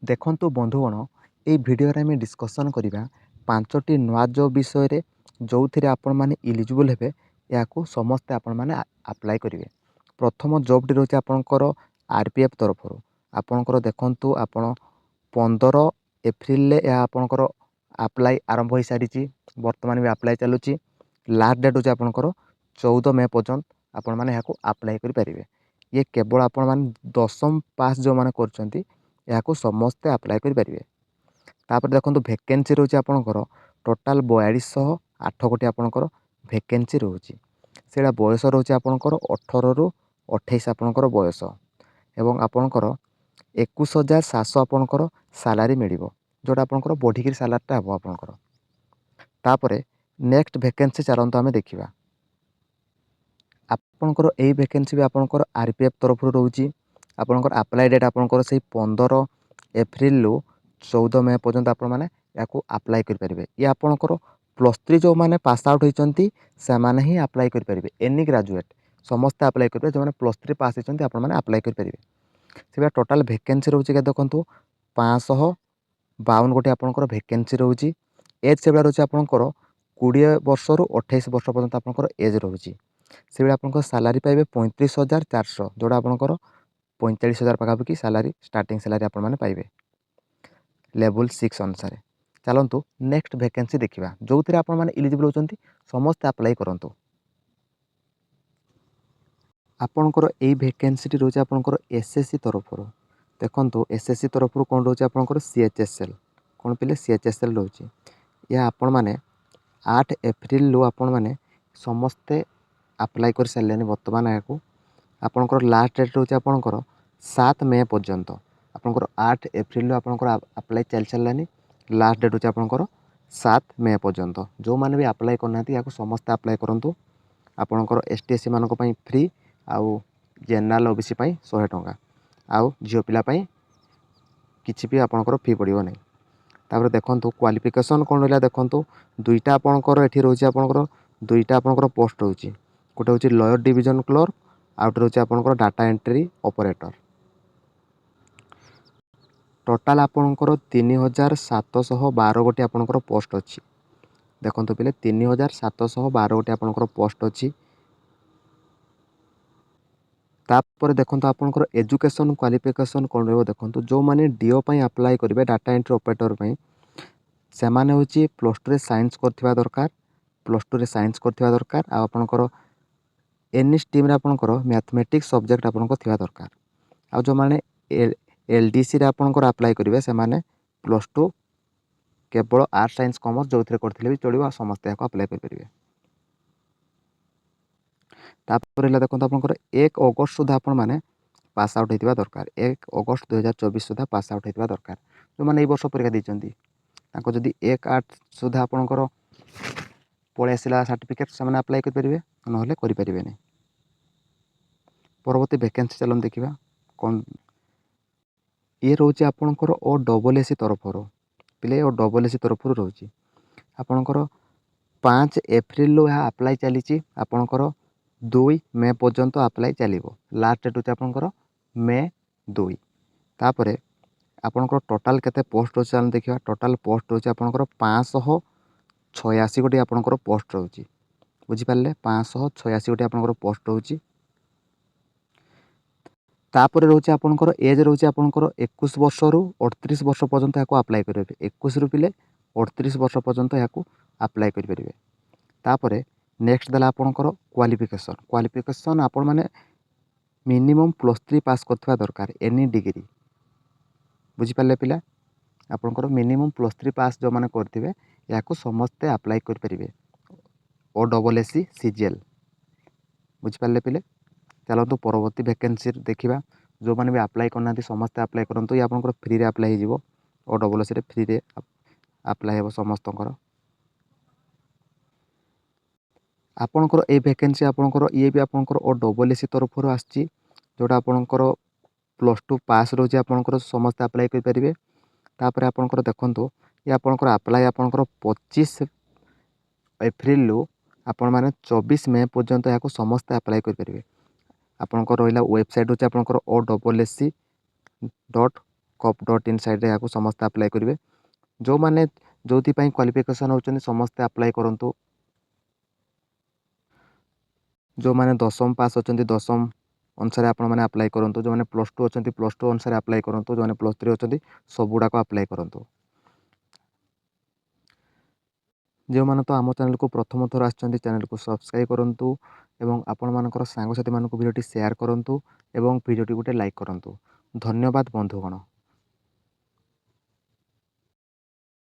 ଦେଖନ୍ତୁ ବନ୍ଧୁଗଣ, ଏହି ଭିଡ଼ିଓରେ ଆମେ ଡିସ୍କସନ୍ କରିବା 5ଟି ନୂଆ ଜବ୍ ବିଷୟରେ ଯେଉଁଥିରେ ଆପଣମାନେ ଇଲିଜିବୁଲ୍ ହେବେ। ଏହାକୁ ସମସ୍ତେ ଆପଣମାନେ ଆପ୍ଲାଏ କରିବେ। ପ୍ରଥମ ଜବ୍ଟି ରହୁଛି ଆପଣଙ୍କର RPF ତରଫରୁ। ଆପଣଙ୍କର ଦେଖନ୍ତୁ, ଆପଣ 15 ଏପ୍ରିଲରେ ଏହା ଆପଣଙ୍କର ଆପ୍ଲାଏ ଆରମ୍ଭ ହୋଇସାରିଛି। ବର୍ତ୍ତମାନ ବି ଆପ୍ଲାଏ ଚାଲୁଛି। ଲାଷ୍ଟ ଡେଟ୍ ହେଉଛି ଆପଣଙ୍କର 14 ମେ ପର୍ଯ୍ୟନ୍ତ ଆପଣମାନେ ଏହାକୁ ଆପ୍ଲାଏ କରିପାରିବେ। ଇଏ କେବଳ ଆପଣମାନେ 10ମ ପାସ୍ ଯେଉଁମାନେ କରୁଛନ୍ତି ଏହାକୁ ସମସ୍ତେ ଆପ୍ଲାଏ କରିପାରିବେ। ତାପରେ ଦେଖନ୍ତୁ, ଭେକେନ୍ସି ରହୁଛି ଆପଣଙ୍କର ଟୋଟାଲ୍ 4208 ଗୋଟି ଆପଣଙ୍କର ଭେକେନ୍ସି ରହୁଛି। ସେଇଟା ବୟସ ରହୁଛି ଆପଣଙ୍କର 18ରୁ 28 ଆପଣଙ୍କର ବୟସ, ଏବଂ ଆପଣଙ୍କର 21,700 ଆପଣଙ୍କର ସାଲାରୀ ମିଳିବ, ଯେଉଁଟା ଆପଣଙ୍କର ବଢ଼ିକିରି ସାଲାରୀଟା ହେବ ଆପଣଙ୍କର। ତାପରେ ନେକ୍ସଟ ଭେକେନ୍ସି ଚାଲନ୍ତୁ ଆମେ ଦେଖିବା। ଆପଣଙ୍କର ଏଇ ଭେକେନ୍ସି ବି ଆପଣଙ୍କର RPF ତରଫରୁ ରହୁଛି। ଆପଣଙ୍କର ଆପ୍ଲାଏ ଡେଟ୍ ଆପଣଙ୍କର ସେଇ 15 ଏପ୍ରିଲରୁ 14 ମେ ପର୍ଯ୍ୟନ୍ତ ଆପଣମାନେ ଏହାକୁ ଆପ୍ଲାଏ କରିପାରିବେ। ଇଏ ଆପଣଙ୍କର +3 ଯେଉଁମାନେ ପାସ୍ ଆଉଟ୍ ହୋଇଛନ୍ତି ସେମାନେ ହିଁ ଆପ୍ଲାଏ କରିପାରିବେ। ଏନି ଗ୍ରାଜୁଏଟ୍ ସମସ୍ତେ ଆପ୍ଲାଏ କରିପାରିବେ। ଯେଉଁମାନେ +3 ପାସ୍ ହୋଇଛନ୍ତି ଆପଣମାନେ ଆପ୍ଲାଏ କରିପାରିବେ। ସେଭଳିଆ ଟୋଟାଲ୍ ଭେକେନ୍ସି ରହୁଛି କେତେ ଦେଖନ୍ତୁ, 552 ଗୋଟି ଆପଣଙ୍କର ଭେକେନ୍ସି ରହୁଛି। ଏଜ୍ ସେଭଳିଆ ରହୁଛି ଆପଣଙ୍କର 20 ବର୍ଷରୁ 28 ବର୍ଷ ପର୍ଯ୍ୟନ୍ତ ଆପଣଙ୍କର ଏଜ୍ ରହୁଛି। ସେଭଳିଆ ଆପଣଙ୍କର ସାଲାରୀ ପାଇବେ 35,400, ଯେଉଁଟା ଆପଣଙ୍କର 45,000 ପାଖାପାଖି ସାଲାରୀ, ଷ୍ଟାର୍ଟିଂ ସାଲାରୀ ଆପଣମାନେ ପାଇବେ ଲେଭେଲ୍ 6 ଅନୁସାରେ। ଚାଲନ୍ତୁ ନେକ୍ସଟ ଭେକେନ୍ସି ଦେଖିବା, ଯେଉଁଥିରେ ଆପଣମାନେ ଇଲିଜିବଲ୍ ହେଉଛନ୍ତି ସମସ୍ତେ ଆପ୍ଲାଏ କରନ୍ତୁ। ଆପଣଙ୍କର ଏଇ ଭେକେନ୍ସିଟି ରହୁଛି ଆପଣଙ୍କର SSC ତରଫରୁ। ଦେଖନ୍ତୁ SSC ତରଫରୁ କ'ଣ ରହୁଛି ଆପଣଙ୍କର CHSL, କ'ଣ ପିଲେ CHSL ରହୁଛି। ଏହା ଆପଣମାନେ 8 ଏପ୍ରିଲରୁ ଆପଣମାନେ ସମସ୍ତେ ଆପ୍ଲାଏ କରିସାରିଲେଣି। ବର୍ତ୍ତମାନ ଏହାକୁ ଆପଣଙ୍କର ଲାଷ୍ଟ ଡେଟ୍ ରହୁଛି ଆପଣଙ୍କର 7 ମେ ପର୍ଯ୍ୟନ୍ତ। ଆପଣଙ୍କର 8 ଏପ୍ରିଲରୁ ଆପଣଙ୍କର ଆପ୍ଲାଏ ଚାଲି ସାରିଲାଣି। ଲାଷ୍ଟ ଡେଟ୍ ହେଉଛି ଆପଣଙ୍କର 7 ମେ ପର୍ଯ୍ୟନ୍ତ। ଯେଉଁମାନେ ବି ଆପ୍ଲାଏ କରିନାହାନ୍ତି ଏହାକୁ ସମସ୍ତେ ଆପ୍ଲାଏ କରନ୍ତୁ। ଆପଣଙ୍କର ST SC ମାନଙ୍କ ପାଇଁ ଫ୍ରି, ଆଉ ଜେନେରାଲ୍ OBC ପାଇଁ 100 ଟଙ୍କା, ଆଉ ଝିଅ ପିଲା ପାଇଁ କିଛି ବି ଆପଣଙ୍କର ଫି ପଡ଼ିବ ନାହିଁ। ତାପରେ ଦେଖନ୍ତୁ କ୍ୱାଲିଫିକେସନ୍ କ'ଣ ରହିଲା। ଦେଖନ୍ତୁ ଦୁଇଟା ଆପଣଙ୍କର ଏଠି ରହୁଛି, ଆପଣଙ୍କର ଦୁଇଟା ଆପଣଙ୍କର ପୋଷ୍ଟ ରହୁଛି। ଗୋଟେ ହେଉଛି ଲୋୟର ଡିଭିଜନ କ୍ଲର୍କ, ଆଉ ଗୋଟେ ରହୁଛି ଆପଣଙ୍କର ଡାଟା ଏଣ୍ଟ୍ରି ଅପରେଟର। ଟୋଟାଲ୍ ଆପଣଙ୍କର 3,712 ଗୋଟି ଆପଣଙ୍କର ପୋଷ୍ଟ ଅଛି। ଦେଖନ୍ତୁ ପିଲେ 3,712 ଗୋଟି ଆପଣଙ୍କର ପୋଷ୍ଟ ଅଛି। ତାପରେ ଦେଖନ୍ତୁ ଆପଣଙ୍କର ଏଜୁକେସନ୍ କ୍ୱାଲିଫିକେସନ୍ କ'ଣ ରହିବ। ଦେଖନ୍ତୁ ଯେଉଁମାନେ DO ପାଇଁ ଆପ୍ଲାଏ କରିବେ, ଡାଟା ଏଣ୍ଟ୍ରି ଅପରେଟର ପାଇଁ, ସେମାନେ ହେଉଛି +2ରେ ସାଇନ୍ସ କରିଥିବା ଦରକାର। +2ରେ ସାଇନ୍ସ କରିଥିବା ଦରକାର। ଆଉ ଆପଣଙ୍କର ଏନି ଷ୍ଟ୍ରିମ୍ରେ ଆପଣଙ୍କର ମ୍ୟାଥମେଟିକ୍ସ ସବଜେକ୍ଟ ଆପଣଙ୍କର ଥିବା ଦରକାର। ଆଉ ଯେଉଁମାନେ LDCରେ ଆପଣଙ୍କର ଆପ୍ଲାଏ କରିବେ ସେମାନେ +2 କେବଳ ଆର୍ଟ୍ସ ସାଇନ୍ସ କମର୍ସ ଯେଉଁଥିରେ କରିଥିଲେ ବି ଚଳିବ, ଆଉ ସମସ୍ତେ ଏହାକୁ ଆପ୍ଲାଏ କରିପାରିବେ। ତାପରେ ହେଲା ଦେଖନ୍ତୁ ଆପଣଙ୍କର 1 ଅଗଷ୍ଟ ସୁଦ୍ଧା ଆପଣମାନେ ପାସ୍ ଆଉଟ୍ ହୋଇଥିବା ଦରକାର। 1 ଅଗଷ୍ଟ 2024 ସୁଦ୍ଧା ପାସ୍ ଆଉଟ୍ ହୋଇଥିବା ଦରକାର। ଯେଉଁମାନେ ଏଇ ବର୍ଷ ପରୀକ୍ଷା ଦେଇଛନ୍ତି ତାଙ୍କ ଯଦି 1/8 ସୁଦ୍ଧା ଆପଣଙ୍କର ପଳେଇ ଆସିଲା ସାର୍ଟିଫିକେଟ୍, ସେମାନେ ଆପ୍ଲାଏ କରିପାରିବେ, ନହେଲେ କରିପାରିବେନି। ପରବର୍ତ୍ତୀ ଭେକେନ୍ସି ଚାଲନ୍ତୁ ଦେଖିବା କ'ଣ। ଇଏ ରହୁଛି ଆପଣଙ୍କର OSSC ତରଫରୁ। ପିଲେ OSSC ତରଫରୁ ରହୁଛି। ଆପଣଙ୍କର 5 ଏପ୍ରିଲରୁ ଏହା ଆପ୍ଲାଏ ଚାଲିଛି। ଆପଣଙ୍କର 2 ମେ ପର୍ଯ୍ୟନ୍ତ ଆପ୍ଲାଏ ଚାଲିବ। ଲାଷ୍ଟ ଡେଟ୍ ହେଉଛି ଆପଣଙ୍କର ମେ 2। ତାପରେ ଆପଣଙ୍କର ଟୋଟାଲ୍ କେତେ ପୋଷ୍ଟ ରହୁଛି ଆମେ ଦେଖିବା। ଟୋଟାଲ୍ ପୋଷ୍ଟ ରହୁଛି ଆପଣଙ୍କର 586 ଗୋଟି ଆପଣଙ୍କର ପୋଷ୍ଟ ରହୁଛି। ବୁଝିପାରିଲେ, 586 ଗୋଟି ଆପଣଙ୍କର ପୋଷ୍ଟ ରହୁଛି। ତାପରେ ରହୁଛି ଆପଣଙ୍କର ଏଜ୍ ରହୁଛି ଆପଣଙ୍କର 21 ବର୍ଷରୁ 38 ବର୍ଷ ପର୍ଯ୍ୟନ୍ତ ଏହାକୁ ଆପ୍ଲାଏ କରିପାରିବେ। 21ରୁ ପିଲେ 38 ବର୍ଷ ପର୍ଯ୍ୟନ୍ତ ଏହାକୁ ଆପ୍ଲାଏ କରିପାରିବେ। ତାପରେ ନେକ୍ସଟ ଦେଲା ଆପଣଙ୍କର କ୍ୱାଲିଫିକେସନ୍ ଆପଣମାନେ ମିନିମମ୍ +3 ପାସ୍ କରୁଥିବା ଦରକାର, ଏନି ଡିଗ୍ରୀ। ବୁଝିପାରିଲେ ପିଲା, ଆପଣଙ୍କର ମିନିମମ୍ +3 ପାସ୍ ଯେଉଁମାନେ କରିଥିବେ ଏହାକୁ ସମସ୍ତେ ଆପ୍ଲାଏ କରିପାରିବେ। OSSC CGL। ବୁଝିପାରିଲେ ପିଲେ। ଚାଲନ୍ତୁ ପରବର୍ତ୍ତୀ ଭେକେନ୍ସି ଦେଖିବା। ଯେଉଁମାନେ ବି ଆପ୍ଲାଏ କରିନାହାନ୍ତି ସମସ୍ତେ ଆପ୍ଲାଏ କରନ୍ତୁ। ଇଏ ଆପଣଙ୍କର ଫ୍ରିରେ ଆପ୍ଲାଏ ହେଇଯିବ। OSSCରେ ଫ୍ରିରେ ଆପ୍ଲାଏ ହେବ ସମସ୍ତଙ୍କର। ଆପଣଙ୍କର ଏଇ ଭେକେନ୍ସି ଆପଣଙ୍କର ଇଏ ବି ଆପଣଙ୍କର OSSC ତରଫରୁ ଆସିଛି, ଯେଉଁଟା ଆପଣଙ୍କର +2 ପାସ୍ ରହୁଛି। ଆପଣଙ୍କର ସମସ୍ତେ ଆପ୍ଲାଏ କରିପାରିବେ। ତାପରେ ଆପଣଙ୍କର ଦେଖନ୍ତୁ, ଇଏ ଆପଣଙ୍କର ଆପ୍ଲାଏ ଆପଣଙ୍କର 25 ଏପ୍ରିଲରୁ ଆପଣମାନେ 24 ମେ ପର୍ଯ୍ୟନ୍ତ ଏହାକୁ ସମସ୍ତେ ଆପ୍ଲାଏ କରିପାରିବେ। ଆପଣଙ୍କର ରହିଲା ୱେବସାଇଟ୍ ହେଉଛି ଆପଣଙ୍କର OSSC gov.in ସାଇଟ୍ରେ ଏହାକୁ ସମସ୍ତେ ଆପ୍ଲାଏ କରିବେ। ଯେଉଁମାନେ ଯେଉଁଥିପାଇଁ କ୍ୱାଲିଫିକେସନ୍ ହେଉଛନ୍ତି ସମସ୍ତେ ଆପ୍ଲାଏ କରନ୍ତୁ। ଯେଉଁମାନେ ଦଶମ ପାସ୍ ଅଛନ୍ତି ଦଶମ ଅନୁସାରେ ଆପଣମାନେ ଆପ୍ଲାଏ କରନ୍ତୁ। ଯେଉଁମାନେ +2 ଅଛନ୍ତି +2 ଅନୁସାରେ ଆପ୍ଲାଏ କରନ୍ତୁ। ଯେଉଁମାନେ +3 ଅଛନ୍ତି ସବୁଗୁଡ଼ାକ ଆପ୍ଲାଏ କରନ୍ତୁ। ଯେଉଁମାନେ ତ ଆମ ଚ୍ୟାନେଲକୁ ପ୍ରଥମ ଥର ଆସିଛନ୍ତି ଚ୍ୟାନେଲକୁ ସବସ୍କ୍ରାଇବ୍ କରନ୍ତୁ ଏବଂ ଆପଣମାନଙ୍କର ସାଙ୍ଗସାଥିମାନଙ୍କୁ ଭିଡ଼ିଓଟି ସେୟାର କରନ୍ତୁ ଏବଂ ଭିଡ଼ିଓଟି ଗୋଟେ ଲାଇକ୍ କରନ୍ତୁ। ଧନ୍ୟବାଦ ବନ୍ଧୁଗଣ।